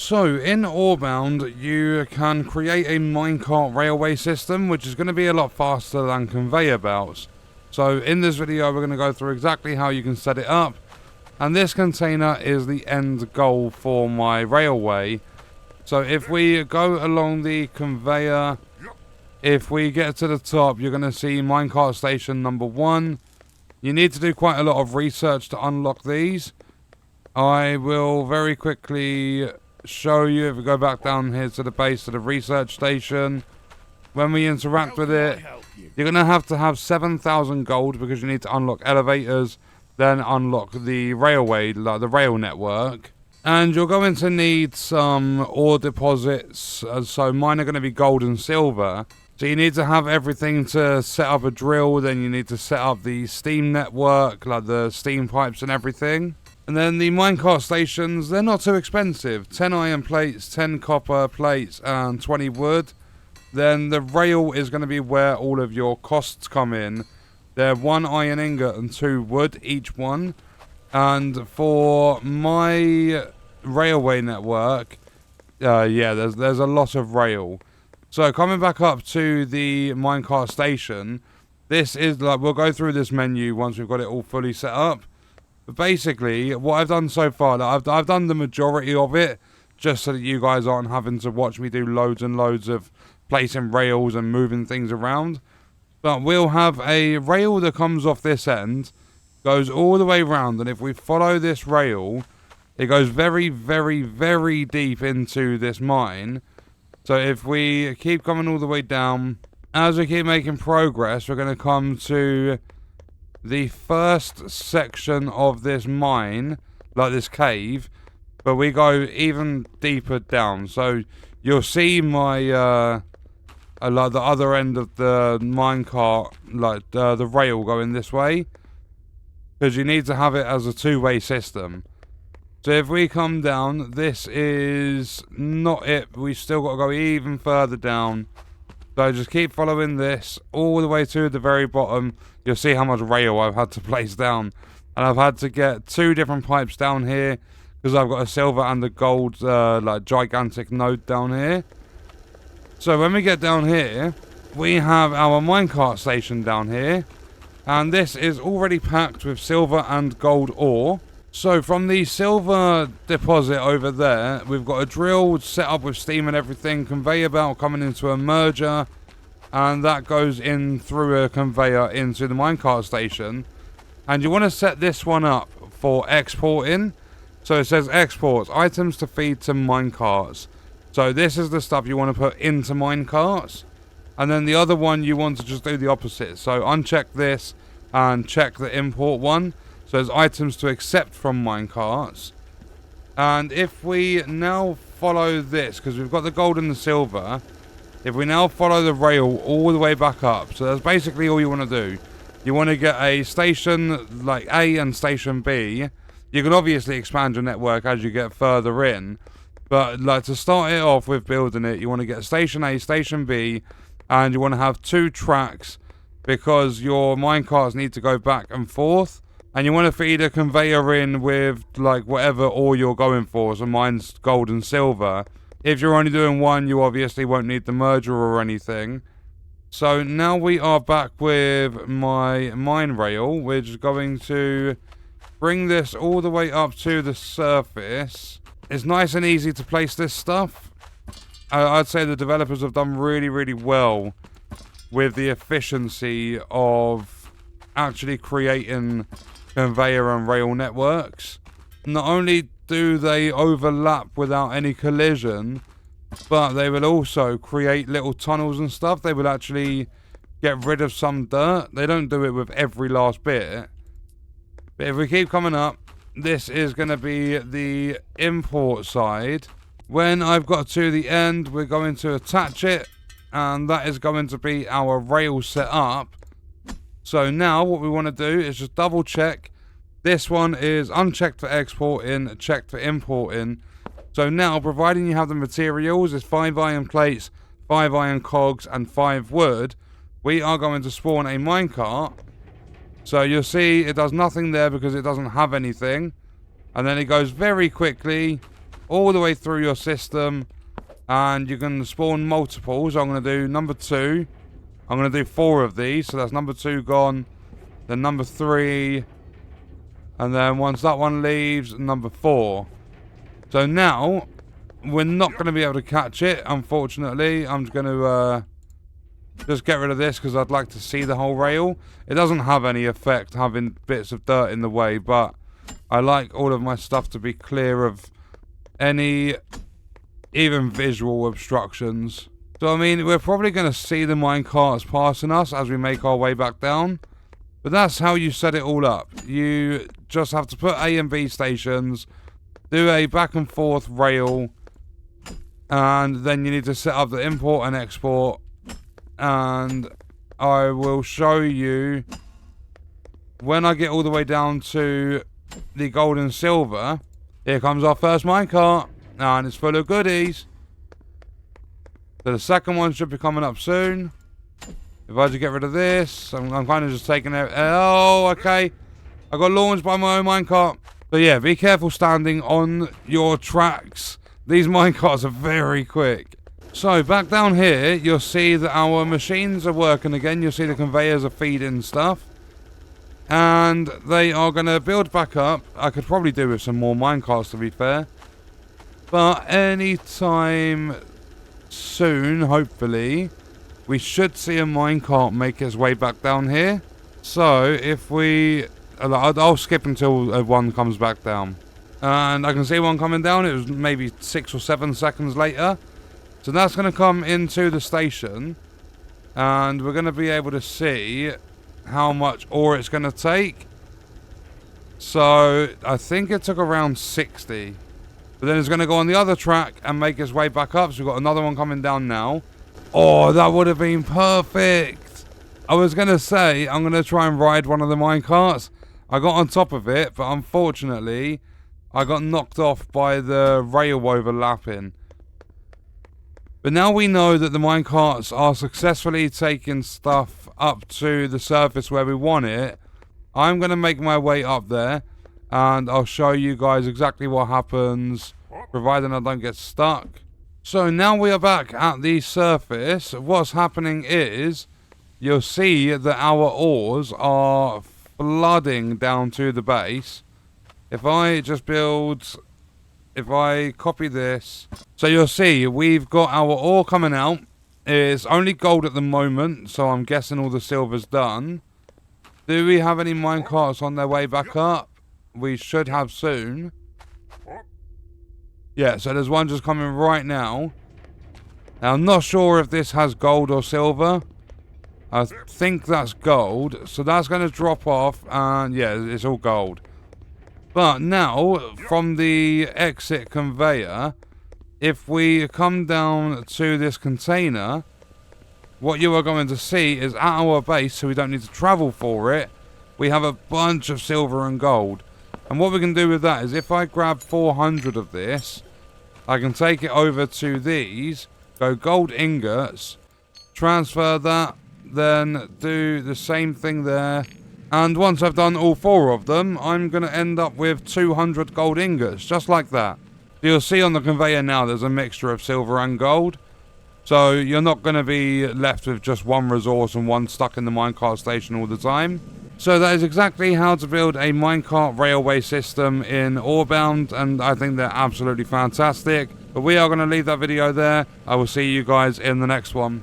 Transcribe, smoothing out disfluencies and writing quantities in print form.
So, in Orebound, you can create a minecart railway system, which is going to be a lot faster than conveyor belts. So, in this video, we're going to go through exactly how you can set it up. And this container is the end goal for my railway. So, if we go along the conveyor, if we get to the top, you're going to see minecart station number 1. You need to do quite a lot of research to unlock these. I will very quickly show you. If we go back down here to the base of the research station, when we interact with it, you're going to have 7,000 gold because you need to unlock elevators, then unlock the railway, like the rail network. And you're going to need some ore deposits, so mine are going to be gold and silver. So you need to have everything to set up a drill, then you need to set up the steam network, like the steam pipes and everything. And then the minecart stations, they're not too expensive. 10 iron plates, 10 copper plates, and 20 wood. Then the rail is going to be where all of your costs come in. They're 1 iron ingot and 2 wood each one. And for my railway network, yeah, there's a lot of rail. So coming back up to the minecart station, this is like, we'll go through this menu once we've got it all fully set up. But basically, what I've done so far, like I've done the majority of it, just so that you guys aren't having to watch me do loads and loads of placing rails and moving things around. But we'll have a rail that comes off this end, goes all the way around, and if we follow this rail, it goes very, very, very deep into this mine. So if we keep coming all the way down, as we keep making progress, we're going to come to the first section of this mine, like this cave, but we go even deeper down. So you'll see my like the other end of the minecart, like the rail going this way, because you need to have it as a two-way system. So if we come down, this is not it. We still got to go even further down. So just keep following this all the way to the very bottom. You'll see how much rail I've had to place down. And I've had to get 2 different pipes down here, because I've got a silver and a gold like gigantic node down here. So when we get down here, we have our minecart station down here. And this is already packed with silver and gold ore. So from the silver deposit over there, we've got a drill set up with steam and everything, conveyor belt coming into a merger, and that goes in through a conveyor into the minecart station. And you want to set this one up for exporting. So it says exports, items to feed to minecarts. So this is the stuff you want to put into minecarts. And then the other one you want to just do the opposite. So uncheck this and check the import one. So there's items to accept from minecarts. And if we now follow this, because we've got the gold and the silver, if we now follow the rail all the way back up, so that's basically all you want to do. You want to get a station like A and station B. You can obviously expand your network as you get further in, but like to start it off with building it, you want to get station A, station B, and you want to have 2 tracks, because your minecarts need to go back and forth. And you want to feed a conveyor in with like whatever ore you're going for. So mine's gold and silver. If you're only doing one, you obviously won't need the merger or anything. So now we are back with my mine rail. We're just going to bring this all the way up to the surface. It's nice and easy to place this stuff. I'd say the developers have done really, really well with the efficiency of actually creating conveyor and rail networks. Not only do they overlap without any collision, but they will also create little tunnels and stuff. They will actually get rid of some dirt. They don't do it with every last bit. But if we keep coming up, this is going to be the import side. When I've got to the end, we're going to attach it, and that is going to be our rail set up. So now what we want to do is just double check. This one is unchecked for exporting, checked for importing. So now, providing you have the materials, is 5 iron plates, 5 iron cogs, and 5 wood, we are going to spawn a minecart. So you'll see it does nothing there because it doesn't have anything. And then it goes very quickly all the way through your system, and you can spawn multiples. I'm going to do number 2. I'm going to do 4 of these, so that's number 2 gone, then number 3, and then once that one leaves, number 4. So now, we're not going to be able to catch it, unfortunately. I'm just going to just get rid of this because I'd like to see the whole rail. It doesn't have any effect having bits of dirt in the way, but I like all of my stuff to be clear of any even visual obstructions. So I mean, we're probably going to see the minecarts passing us as we make our way back down. But that's how you set it all up. You just have to put A and B stations, do a back and forth rail, and then you need to set up the import and export. And I will show you when I get all the way down to the gold and silver. Here comes our first minecart, and it's full of goodies. So the second one should be coming up soon. If I just get rid of this, I'm kind of just taking it. Oh, okay. I got launched by my own minecart. But yeah, be careful standing on your tracks. These minecarts are very quick. So back down here, you'll see that our machines are working again. You'll see the conveyors are feeding stuff. And they are going to build back up. I could probably do with some more minecarts, to be fair. But anytime soon, hopefully, we should see a minecart make its way back down here. So if we... I'll skip until one comes back down. And I can see one coming down. It was maybe 6 or 7 seconds later. So that's going to come into the station. And we're going to be able to see how much ore it's going to take. So I think it took around 60. But then it's going to go on the other track and make its way back up. So we've got another one coming down now. Oh, that would have been perfect. I was going to say I'm going to try and ride one of the minecarts. I got on top of it, but unfortunately I got knocked off by the rail overlapping. But now we know that the minecarts are successfully taking stuff up to the surface where we want it. I'm going to make my way up there, and I'll show you guys exactly what happens, providing I don't get stuck. So now we are back at the surface. What's happening is, you'll see that our ores are flooding down to the base. If I just build... If I copy this, so you'll see we've got our ore coming out. It's only gold at the moment, so I'm guessing all the silver's done. Do we have any minecarts on their way back up? We should have soon. Yeah, so there's one just coming right now. Now, I'm not sure if this has gold or silver. I think that's gold, so that's going to drop off, and yeah, it's all gold. But now, from the exit conveyor, if we come down to this container, what you are going to see is at our base, so we don't need to travel for it, we have a bunch of silver and gold. And what we can do with that is if I grab 400 of this, I can take it over to these, go gold ingots, transfer that, then do the same thing there. And once I've done all 4 of them, I'm going to end up with 200 gold ingots, just like that. You'll see on the conveyor now there's a mixture of silver and gold. So you're not going to be left with just one resource and one stuck in the minecart station all the time. So that is exactly how to build a minecart railway system in Orebound, and I think they're absolutely fantastic. But we are going to leave that video there. I will see you guys in the next one.